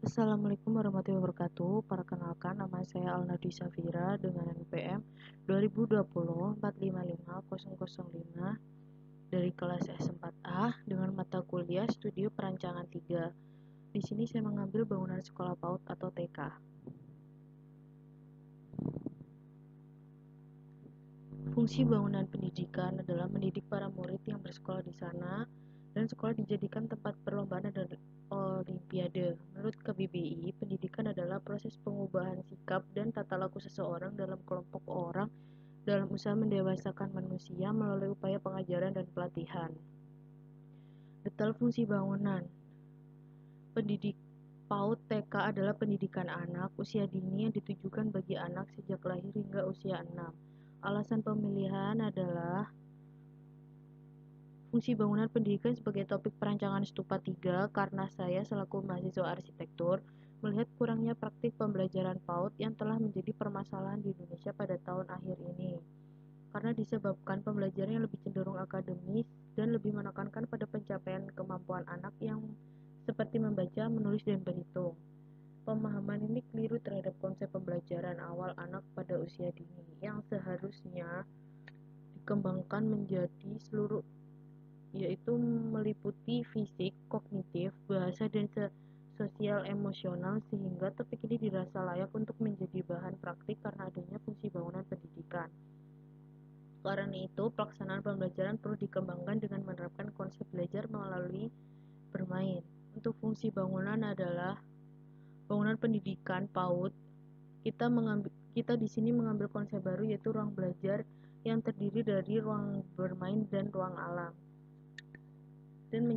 Assalamualaikum warahmatullahi wabarakatuh. Perkenalkan, nama saya Alnadi Safira dengan NPM 2020-455-005 dari kelas S4A dengan mata kuliah Studio Perancangan 3. Di sini saya mengambil bangunan sekolah PAUD atau TK. Fungsi bangunan pendidikan adalah mendidik para murid yang bersekolah di sana, dan sekolah dijadikan tempat perlombaan dan olimpiade. Menurut KBBI, pendidikan adalah proses pengubahan sikap dan tata laku seseorang dalam kelompok orang dalam usaha mendewasakan manusia melalui upaya pengajaran dan pelatihan. Detail fungsi bangunan. Pendidik PAUD TK adalah pendidikan anak usia dini yang ditujukan bagi anak sejak lahir hingga usia 6. Alasan pemilihan adalah fungsi bangunan pendidikan sebagai topik perancangan Stupa 3 karena saya selaku mahasiswa arsitektur melihat kurangnya praktik pembelajaran PAUD yang telah menjadi permasalahan di Indonesia pada tahun akhir ini. Karena disebabkan pembelajaran yang lebih cenderung akademis dan lebih menekankan pada pencapaian kemampuan anak yang seperti membaca, menulis, dan berhitung. Pemahaman ini keliru terhadap konsep pembelajaran awal anak pada usia dini yang seharusnya dikembangkan menjadi seluruh, yaitu meliputi fisik, kognitif, bahasa, dan sosial emosional, sehingga topik ini dirasa layak untuk menjadi bahan praktik karena adanya fungsi bangunan pendidikan. Karena itu, pelaksanaan pembelajaran perlu dikembangkan dengan menerapkan konsep belajar melalui bermain. Untuk fungsi bangunan adalah bangunan pendidikan PAUD. Kita di sini mengambil konsep baru, yaitu ruang belajar yang terdiri dari ruang bermain dan ruang alam. Dan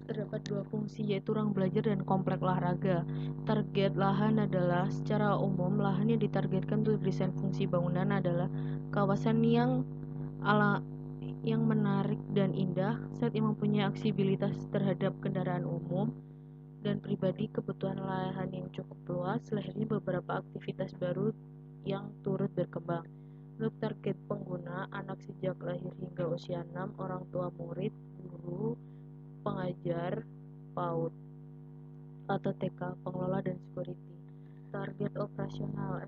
terdapat dua fungsi, yaitu ruang belajar dan komplek olahraga. Target lahan adalah secara umum lahan yang ditargetkan untuk desain fungsi bangunan adalah kawasan yang menarik dan indah, saat yang mempunyai aksesibilitas terhadap kendaraan umum dan pribadi, kebutuhan lahan yang cukup luas, lahirnya beberapa aktivitas baru yang turut berkembang. Untuk target pengguna, anak sejak lahir hingga usia 6, orang tua murid, guru, pengajar, PAUD atau TK, pengelola, dan security. Target operasional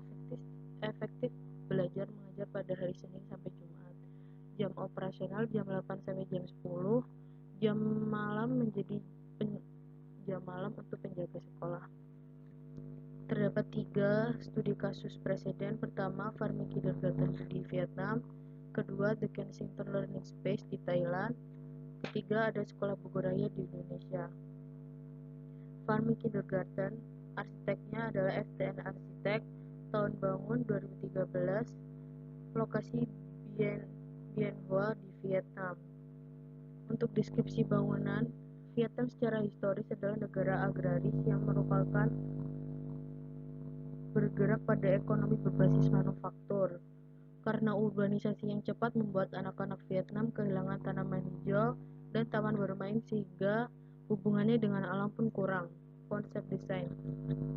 efektif belajar mengajar pada hari Senin sampai Jumat. Jam operasional jam 8 sampai jam 10. Jam malam menjadi jam malam untuk penjaga sekolah. Terdapat 3 studi kasus preseden. Pertama, Farming Kindergarten di Vietnam. Kedua, The Kensington Learning Space di Thailand. Ketiga, ada Sekolah Bogoraya di Indonesia. Farming Kindergarten, arsiteknya adalah FTN Arsitek, tahun bangun 2013, lokasi Bien Hoa di Vietnam. Untuk deskripsi bangunan, Vietnam secara historis adalah negara agraris yang merupakan bergerak pada ekonomi berbasis manufaktur. Karena urbanisasi yang cepat membuat anak-anak Vietnam kehilangan tanaman hijau dan taman bermain, sehingga hubungannya dengan alam pun kurang. Konsep desain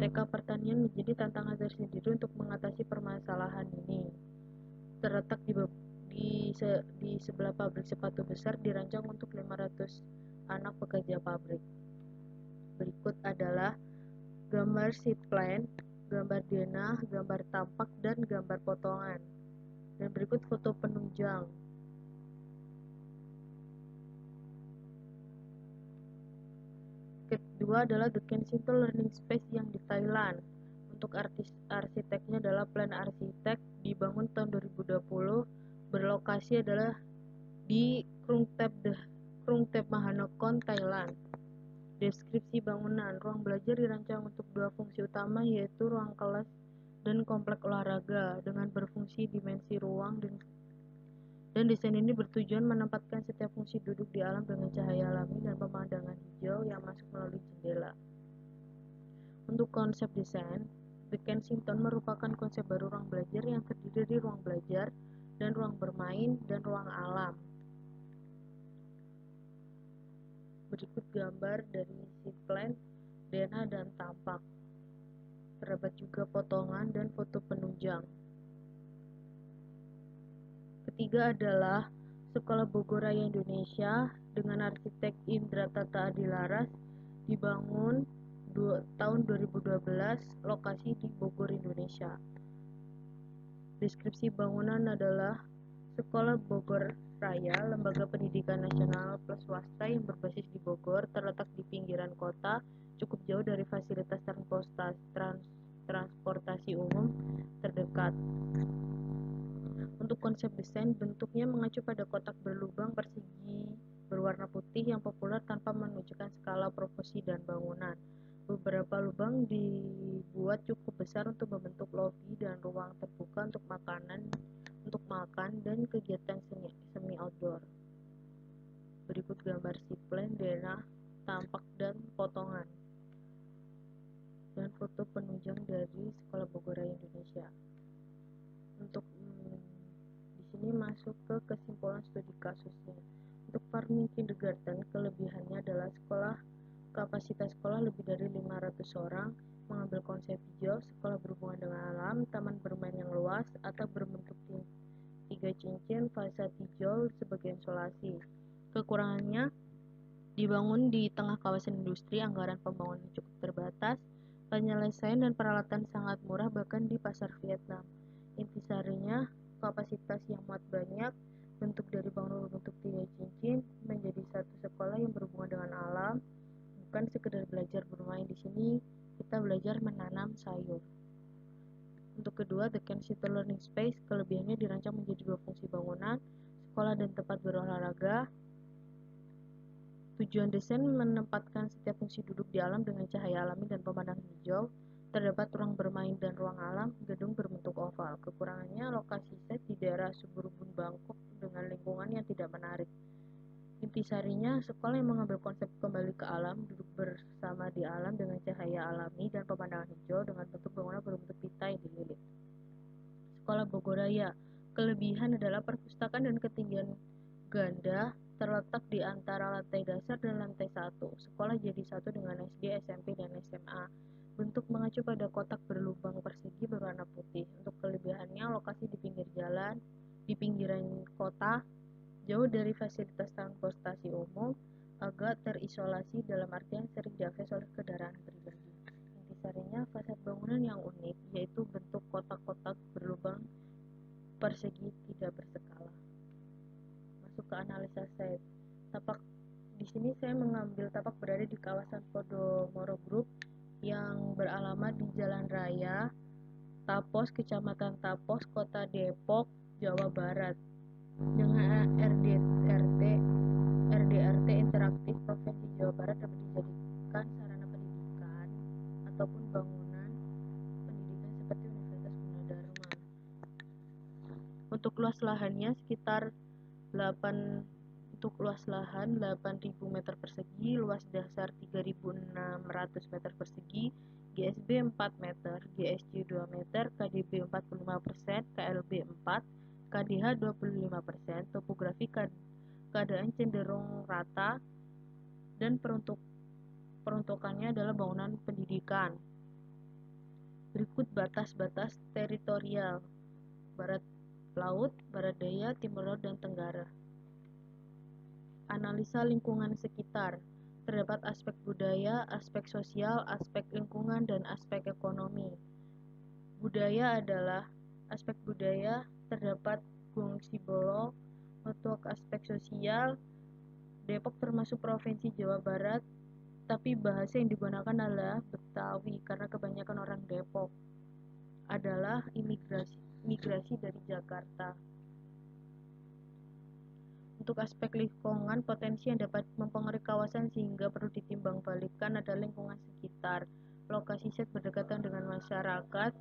TK pertanian menjadi tantangan tersendiri untuk mengatasi permasalahan ini. Terletak di sebelah pabrik sepatu besar, dirancang untuk 500 anak pekerja pabrik. Berikut adalah gambar seat plan, gambar denah, gambar tampak, dan gambar potongan. Dan berikut foto penunjang. Kedua adalah The Kensington Learning Space yang di Thailand. Untuk arsiteknya adalah Plan Arsitek, dibangun tahun 2020, berlokasi adalah di Krung Thep Mahanakhon, Thailand. Deskripsi bangunan, ruang belajar dirancang untuk 2 fungsi utama, yaitu ruang kelas dan komplek olahraga, dengan berfungsi dimensi ruang, dan desain ini bertujuan menempatkan setiap fungsi duduk di alam dengan cahaya alami dan pemandangan hijau yang masuk melalui jendela. Untuk konsep desain, The Kensington merupakan konsep baru ruang belajar yang terdiri dari ruang belajar dan ruang bermain dan ruang alam. Berikut gambar dari seat plan, denah, dan tampak. Terdapat juga potongan dan foto penunjang. Ketiga adalah Sekolah Bogoraya Indonesia dengan arsitek Indra Tata Adilaras, dibangun tahun 2012, lokasi di Bogor, Indonesia. Deskripsi bangunan adalah Sekolah Bogor Raya, lembaga pendidikan nasional plus swasta yang berbasis di Bogor, terletak di pinggiran kota, cukup jauh dari fasilitas transportasi umum terdekat. Untuk konsep desain, bentuknya mengacu pada kotak berlubang persegi berwarna putih yang populer tanpa menunjukkan skala proporsi dan bangunan. Beberapa lubang dibuat cukup besar untuk membentuk lobi dan ruang terbuka untuk makan dan kegiatan semi outdoor. Berikut gambar plan denah, tampak dan potongan, dan foto penunjang dari Sekolah Bogor Raya Indonesia. Untuk di sini masuk ke kesimpulan studi kasusnya. Untuk farming kindergarten, kelebihannya adalah kapasitas sekolah lebih dari 500 orang, mengambil konsep hijau, sekolah berhubungan dengan alam, taman bermain yang luas, atau berbentuk 3 cincin, fasad hijau sebagai isolasi. Kekurangannya, dibangun di tengah kawasan industri, anggaran pembangunan cukup terbatas, penyelesaian dan peralatan sangat murah bahkan di pasar Vietnam. Intisarinya, kapasitas yang muat banyak, bentuk dari bangunan berbentuk 3 cincin, menjadi satu sekolah yang berhubungan dengan alam, bukan sekedar belajar bermain. Di sini kita belajar menanam sayur. Untuk kedua, The Kensington Learning Space, kelebihannya dirancang menjadi 2 fungsi bangunan, sekolah dan tempat berolahraga. Tujuan desain menempatkan setiap fungsi duduk di alam dengan cahaya alami dan pemandangan hijau. Terdapat ruang bermain dan ruang alam, gedung berbentuk oval. Kekurangannya, lokasi set di daerah suburbun Bangkok dengan lingkungan yang tidak menarik. Intisarinya, sekolah yang mengambil konsep kembali ke alam, duduk bersama di alam dengan cahaya alami dan pemandangan hijau dengan bentuk bangunan berbentuk pita yang dililit. Sekolah Bogor Raya, kelebihan adalah perpustakaan dan ketinggian ganda, terletak di antara lantai dasar dan lantai 1. Sekolah jadi satu dengan SD, SMP, dan SMA. Bentuk mengacu pada kotak berlubang persegi berwarna putih. Untuk kelebihannya, lokasi di pinggir jalan, di pinggiran kota, jauh dari fasilitas transportasi umum, agak terisolasi dalam artian sering diakses oleh kendaraan pribadi. Intisarinya, fasad bangunan yang unik, yaitu bentuk kotak-kotak berlubang persegi tidak berskala. Masuk ke analisa site. Tapak di sini saya mengambil tapak berada di kawasan Podomoro Group yang beralamat di Jalan Raya Tapos, Kecamatan Tapos, Kota Depok, Jawa Barat. Dengan RDRT interaktif Provinsi Jawa Barat dapat dijadikan sarana pendidikan ataupun bangunan pendidikan seperti Universitas Gunadarma. Untuk luas lahannya sekitar 8 untuk luas lahan 8.000 meter persegi, luas dasar 3.600 meter persegi, GSB 4 meter, GSC 2 meter, KDB 45%, KLB 4, KDH 25%, topografi keadaan cenderung rata, dan peruntukannya adalah bangunan pendidikan. Berikut batas-batas teritorial: barat laut, barat daya, timur laut, dan tenggara. Analisa lingkungan sekitar. Terdapat aspek budaya, aspek sosial, aspek lingkungan, dan aspek ekonomi. Budaya adalah aspek budaya, terdapat Gung Sibolo. Untuk aspek sosial, Depok termasuk Provinsi Jawa Barat, tapi bahasa yang digunakan adalah Betawi karena kebanyakan orang Depok adalah migrasi dari Jakarta. Untuk aspek lingkungan, potensi yang dapat mempengaruhi kawasan sehingga perlu ditimbang balikkan adalah lingkungan sekitar. Lokasi set berdekatan dengan masyarakat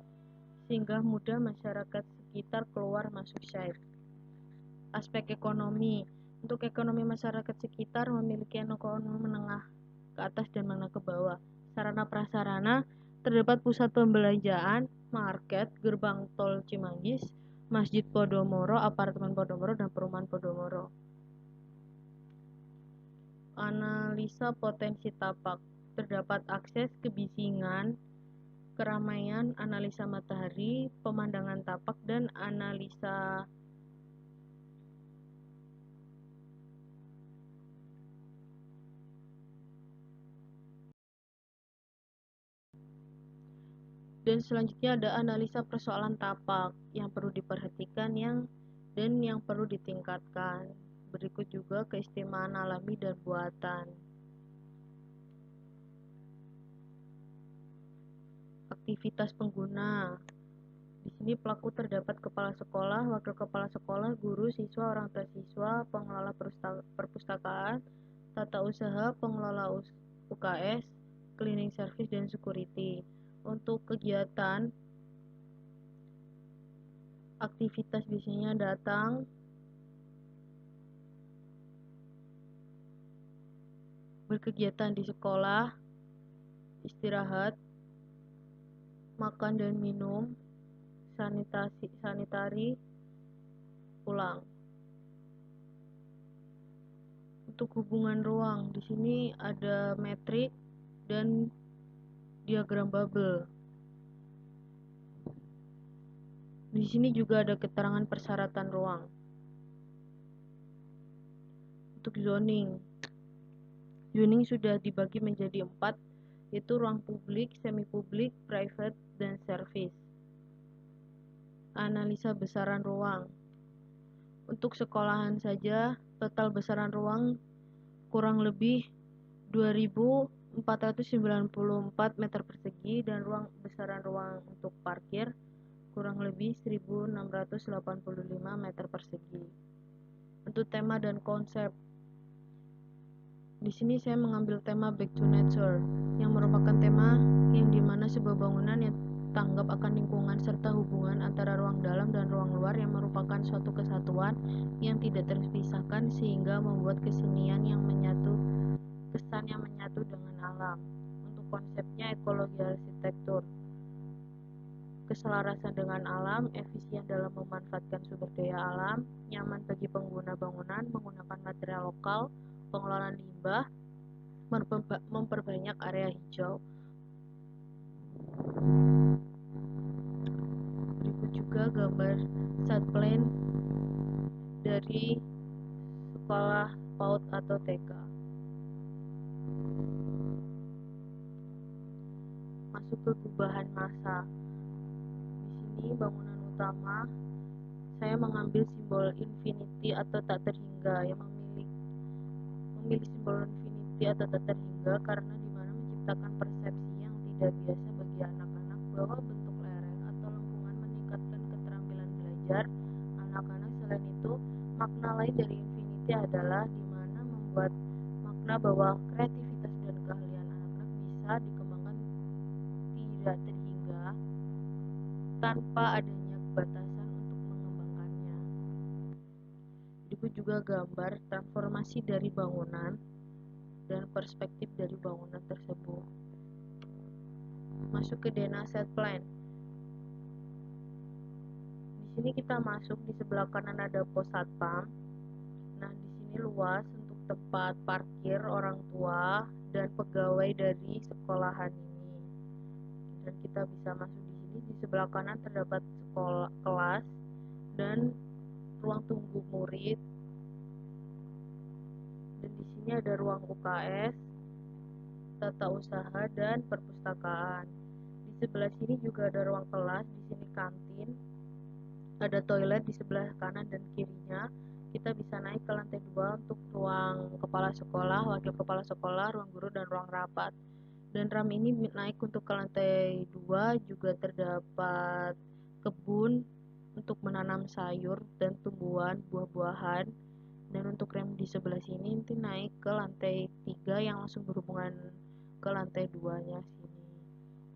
sehingga mudah masyarakat sekitar keluar masuk site. Aspek ekonomi. Untuk ekonomi masyarakat sekitar memiliki ekonomi menengah ke atas dan menengah ke bawah. Sarana prasarana, terdapat pusat pembelanjaan, market, gerbang tol Cimanggis, Masjid Podomoro, apartemen Podomoro, dan perumahan Podomoro. Analisa potensi tapak. Terdapat akses, kebisingan, keramaian, analisa matahari, pemandangan tapak, dan analisa Dan selanjutnya ada analisa persoalan tapak yang perlu diperhatikan dan yang perlu ditingkatkan. Berikut juga keistimewaan alami dan buatan. Aktivitas pengguna. Di sini pelaku terdapat kepala sekolah, wakil kepala sekolah, guru, siswa, orang tua siswa, pengelola perpustakaan, tata usaha, pengelola UKS, cleaning service, dan security. Untuk kegiatan, aktivitas biasanya datang, berkegiatan di sekolah, istirahat, makan dan minum, sanitari, pulang. Untuk hubungan ruang, di sini ada metrik dan diagram bubble. Di sini juga ada keterangan persyaratan ruang. Untuk zoning sudah dibagi menjadi 4, yaitu ruang publik, semi publik, private, dan service. Analisa besaran ruang. Untuk sekolahan saja, total besaran ruang kurang lebih 2.494 meter persegi, dan besaran ruang untuk parkir kurang lebih 1.685 meter persegi. Untuk tema dan konsep, di sini saya mengambil tema Back to Nature, yang merupakan tema yang dimana sebuah bangunan yang tanggap akan lingkungan serta hubungan antara ruang dalam dan ruang luar yang merupakan suatu kesatuan yang tidak terpisahkan sehingga membuat kesan yang menyatu dengan alam. Untuk konsepnya ekologi arsitektur, keselarasan dengan alam, efisien dalam memanfaatkan sumber daya alam, nyaman bagi pengguna bangunan, menggunakan material lokal, pengelolaan limbah, memperbanyak area hijau. Berikut juga gambar site plan dari sekolah PAUD atau TK. Masuk ke gubahan massa. Di sini bangunan utama, saya mengambil simbol infinity atau tak terhingga, yang memilih simbol infinity atau tak terhingga karena dimana menciptakan persepsi yang tidak biasa bagi anak-anak bahwa bentuk lereng atau lengkungan meningkatkan keterampilan belajar anak-anak. Selain itu, makna lain dari infinity adalah dimana membuat makna bahwa kreativitas dan keahlian anak-anak bisa dikembangkan tidak terhingga tanpa adanya batasan untuk mengembangkannya. Berikut juga gambar transformasi dari bangunan dan perspektif dari bangunan tersebut. Masuk ke Dena Set Plan. Di sini kita masuk, di sebelah kanan ada pos satpam. Nah, di sini luas untuk tempat parkir orang tua dan pegawai dari sekolahan ini. Dan kita bisa masuk di sini. Di sebelah kanan terdapat sekolah, kelas, dan ruang tunggu murid. Dan di sini ada ruang UKS, tata usaha, dan perpustakaan. Di sebelah sini juga ada ruang kelas, di sini kantin, ada toilet di sebelah kanan dan kirinya. Kita bisa naik ke lantai 2 untuk ruang kepala sekolah, wakil kepala sekolah, ruang guru, dan ruang rapat. Dan ram ini naik untuk ke lantai 2, juga terdapat kebun untuk menanam sayur dan tumbuhan buah-buahan. Dan untuk rem di sebelah sini nanti naik ke lantai 3 yang langsung berhubungan ke lantai 2-nya sini.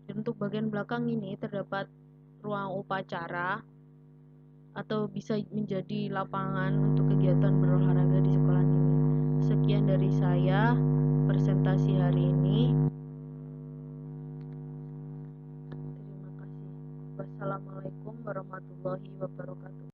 Dan untuk bagian belakang ini terdapat ruang upacara atau bisa menjadi lapangan untuk kegiatan berolahraga di sekolah ini. Sekian dari saya presentasi hari ini. Terima kasih. Wassalamualaikum warahmatullahi wabarakatuh.